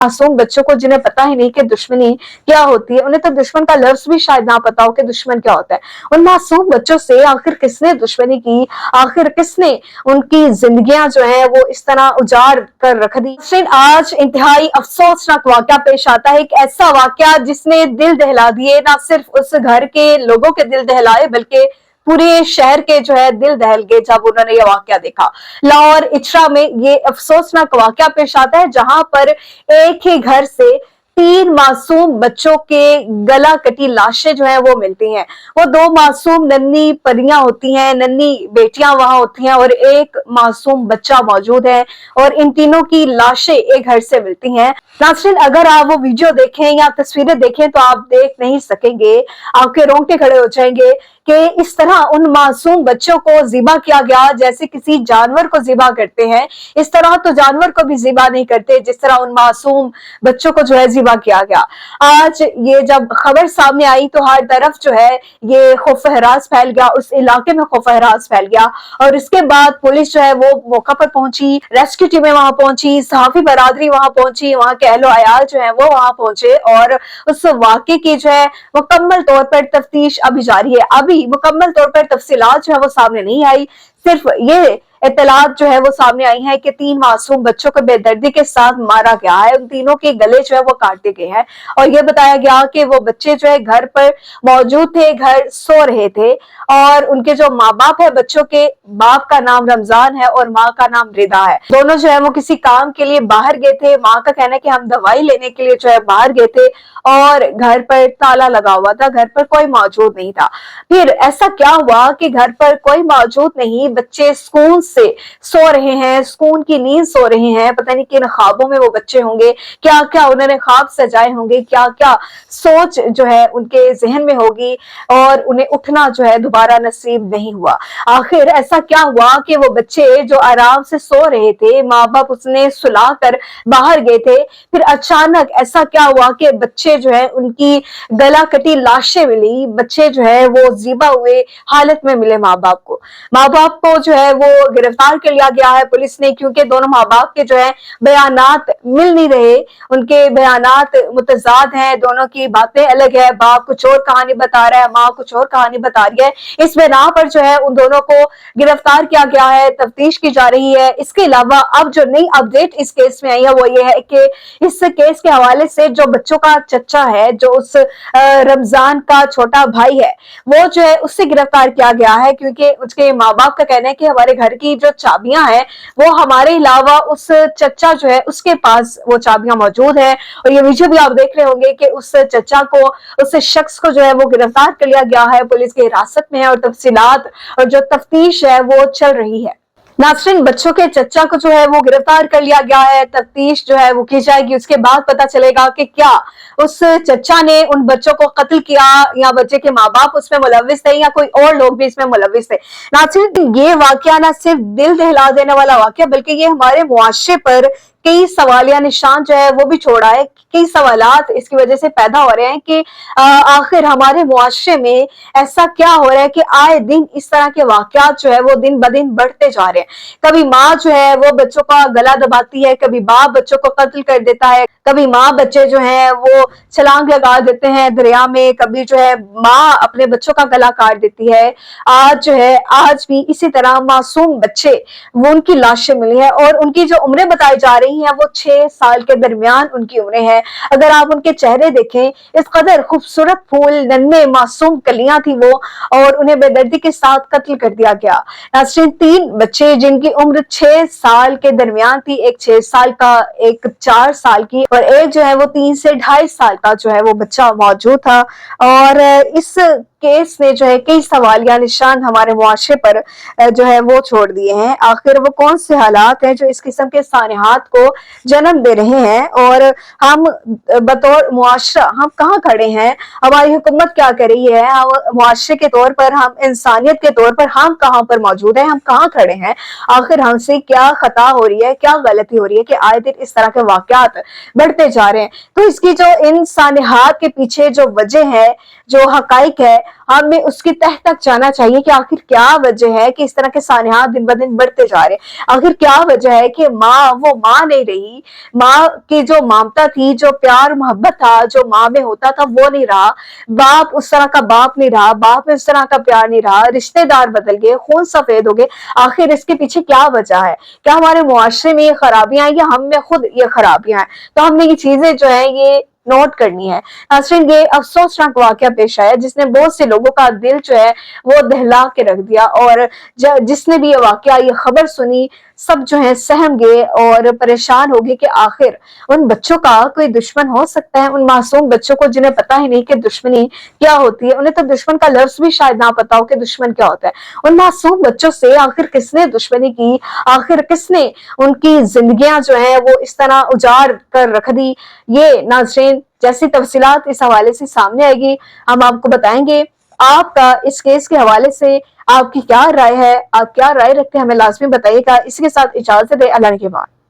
मासूम बच्चों को जिन्हें पता ही नहीं कि दुश्मनी क्या होती है, उन्हें तो दुश्मन का लफ्ज भी शायद ना पता हो कि दुश्मन क्या होता है। उन मासूम बच्चों से आखिर किसने दुश्मनी की, आखिर किसने उनकी जिंदगियां जो है वो इस तरह उजाड़ कर रख दी। आज इंतहाई अफसोसनाक वाकया पेश आता है, एक ऐसा वाकया जिसने दिल दहला दिए, ना सिर्फ उस घर के लोगों के दिल दहलाए बल्कि पूरे शहर के जो है दिल दहल गए जब उन्होंने ये वाकया देखा। लाहौर इचरा में ये अफसोसनाक वाकया पेश आता है जहां पर एक ही घर से 3 मासूम बच्चों के गला कटी लाशें जो है वो मिलती हैं। वो 2 मासूम नन्ही परियां होती हैं, नन्ही बेटियां वहां होती हैं और एक मासूम बच्चा मौजूद है और इन तीनों की लाशें एक घर से मिलती हैं। नाज़रीन, अगर आप वो वीडियो देखें या तस्वीरें देखें तो आप देख नहीं सकेंगे, आपके रोंगटे खड़े हो जाएंगे कि इस तरह उन मासूम बच्चों को ज़िबा किया गया जैसे किसी जानवर को ज़िबा करते हैं। इस तरह तो जानवर को भी ज़िबा नहीं करते जिस तरह उन मासूम बच्चों को जो है ज़िबा किया गया। आज ये जब खबर सामने आई तो हर तरफ जो है ये खौफ-ए-हरास फैल गया, उस इलाके में खौफ-ए-हरास फैल गया और इसके बाद पुलिस जो है वो मौका पर पहुंची, रेस्क्यू टीमें वहां पहुंची, सहाफी बरादरी वहां पहुंची, वहां के अहलो अयाल जो है वो वहां पहुंचे और उस वाकये की जो है मुकम्मल तौर पर तफ्तीश अभी जारी है। अभी मुकम्मल तौर पर तफसीलात जो है वो सामने नहीं आई, सिर्फ ये इत्तलात जो है वो सामने आई है कि 3 मासूम बच्चों को बेदर्दी के साथ मारा गया है, उन तीनों के गले जो है वो काट दिए गए हैं और ये बताया गया कि वो बच्चे जो है घर पर मौजूद थे, घर सो रहे थे और उनके जो माँ बाप है बच्चों के, बाप का नाम रमजान है और माँ का नाम रिदा है। दोनों जो है वो किसी काम के लिए बाहर गए थे। माँ का कहना है कि हम दवाई लेने के लिए जो है बाहर गए थे और घर पर ताला लगा हुआ था, घर पर कोई मौजूद नहीं था। फिर ऐसा क्या हुआ कि घर पर कोई मौजूद नहीं, बच्चे सुकून से सो रहे हैं, सुकून की नींद सो रहे हैं, पता नहीं किन ख्वाबों में वो बच्चे होंगे, क्या क्या उन्होंने ख्वाब सजाए होंगे, क्या क्या सोच जो है उनके जहन में होगी और उन्हें उठना जो है दोबारा नसीब नहीं हुआ। आखिर ऐसा क्या हुआ कि वो बच्चे जो आराम से सो रहे थे, माँ बाप उसने सुलाकर बाहर गए थे, फिर अचानक ऐसा क्या हुआ कि बच्चे जो है उनकी गला कटी लाशें मिली, बच्चे जो है वो ज़िबा हुए हालत में मिले माँ बाप को। माँ बाप को जो है वो गिरफ्तार कर लिया गया है पुलिस ने, क्योंकि दोनों माँ बाप के जो है बयानात मिल नहीं रहे, उनके बयानात मुतजाद हैं, दोनों की बातें अलग है, बाप कुछ और कहानी बता रहा है, माँ कुछ और कहानी बता रही है। इस बिना पर जो है उन दोनों को गिरफ्तार किया गया है, तफ्तीश की जा रही है। इसके अलावा अब जो नई अपडेट इस केस में आई है वो ये है कि इस केस के हवाले से जो बच्चों का चचा है, जो उस रमजान का छोटा भाई है, वो जो है उससे गिरफ्तार किया गया है, क्योंकि उसके माँ बाप का कहना है कि हमारे घर की जो चाबियां हैं वो हमारे अलावा उस चचा जो है उसके पास वो चाबियां मौजूद है। और ये वीडियो भी आप देख रहे होंगे कि उस चचा को, उस शख्स को जो है वो गिरफ्तार कर लिया गया है, पुलिस की हिरासत में है और तफसीलात और जो तफ्तीश है वो चल रही है। नाज़रीन, बच्चों के चचा को जो है वो गिरफ्तार कर लिया गया है, तफ्तीश जो है वो की जाएगी, उसके बाद पता चलेगा कि क्या उस चचा ने उन बच्चों को कत्ल किया या बच्चे के माँ बाप उसमें मुलव्विस थे या कोई और लोग भी इसमें मुलव्विस थे। नाज़रीन, ये वाकया ना सिर्फ दिल दहला देने वाला वाकया बल्कि ये हमारे मुआशरे पर कई सवालिया निशान जो है वो भी छोड़ा है। कई सवालात इसकी वजह से पैदा हो रहे हैं कि आखिर हमारे मुआशरे में ऐसा क्या हो रहा है कि आए दिन इस तरह के वाकयात जो है वो दिन ब दिन बढ़ते जा रहे हैं। कभी माँ जो है वो बच्चों का गला दबाती है, कभी बाप बच्चों को कत्ल कर देता है, कभी माँ बच्चे जो है वो छलांग लगा देते हैं दरिया में, कभी जो है माँ अपने बच्चों का गला काट देती है। आज जो है आज भी इसी तरह मासूम बच्चे वो उनकी लाशें मिली है और उनकी जो उम्रें बताई जा रही है वो 6 साल के दरमियान उनकी उम्रें हैं। अगर आप उनके चेहरे देखें, इस कदर खूबसूरत फूल, नन्हे मासूम कलियां थी वो, और उन्हें बेदर्दी के साथ कत्ल कर दिया गया। नाज़रीन, 3 बच्चे जिनकी उम्र 6 साल के दरमियान थी, एक 6 साल का, एक 4 साल की और एक जो है वो 3 से 2.5 साल का जो है वो बच्चा मौजूद था। और इस केस ने जो है कई सवालिया निशान हमारे मुआशरे पर जो है वो छोड़ दिए हैं। आखिर वो कौन से हालात हैं जो इस किस्म के सानिहात को जन्म दे रहे हैं और हम बतौर मुआशरा हम कहाँ खड़े हैं, हमारी हुकूमत क्या कर रही है, हम मुआशरे के तौर पर, हम इंसानियत के तौर पर हम कहाँ पर मौजूद हैं, हम कहाँ खड़े हैं, आखिर हमसे क्या खता हो रही है, क्या गलती हो रही है कि आए दिन इस तरह के वाकयात बढ़ते जा रहे हैं। तो इसकी जो इन सानिहात के पीछे जो वजह है, जो हकाइक है, ہمیں اس کی تہ تک جانا چاہیے کہ آخر کیا وجہ ہے کہ اس طرح کے سانحات دن بدن بڑھتے جا رہے ہیں، آخر کیا وجہ ہے کہ ماں وہ ماں نہیں رہی، ماں کی جو ممتا تھی، جو پیار محبت تھا، جو ماں میں ہوتا تھا وہ نہیں رہا، باپ اس طرح کا باپ نہیں رہا، باپ میں اس طرح کا پیار نہیں رہا، رشتے دار بدل گئے، خون سفید ہو گئے، آخر اس کے پیچھے کیا وجہ ہے؟ کیا ہمارے معاشرے میں یہ خرابیاں ہیں یا ہم میں خود یہ خرابیاں ہیں؟ تو ہم نے یہ چیزیں جو ہیں یہ نوٹ کرنی ہے۔ ناظرین، یہ افسوسناک واقعہ پیش آیا جس نے بہت سے لوگوں کا دل جو ہے وہ دہلا کے رکھ دیا، اور جس نے بھی یہ واقعہ یہ خبر سنی سب جو ہے سہم گئے اور پریشان ہو گئے کہ آخر ان بچوں کا کوئی دشمن ہو سکتا ہے، ان معصوم بچوں کو جنہیں پتہ ہی نہیں کہ دشمنی کیا ہوتی ہے، انہیں تو دشمن کا لفظ بھی شاید نہ پتا ہو کہ دشمن کیا ہوتا ہے، ان معصوم بچوں سے آخر کس نے دشمنی کی، آخر کس نے ان کی زندگیاں جو ہیں وہ اس طرح اجاڑ کر رکھ دی؟ یہ ناظرین جیسی تفصیلات اس حوالے سے سامنے آئے گی ہم آپ کو بتائیں گے۔ آپ کا اس کیس کے حوالے سے آپ کی کیا رائے ہے، آپ کیا رائے رکھتے ہیں ہمیں لازمی بتائیے گا۔ اسی کے ساتھ اجازت دے، اللہ کے بعد۔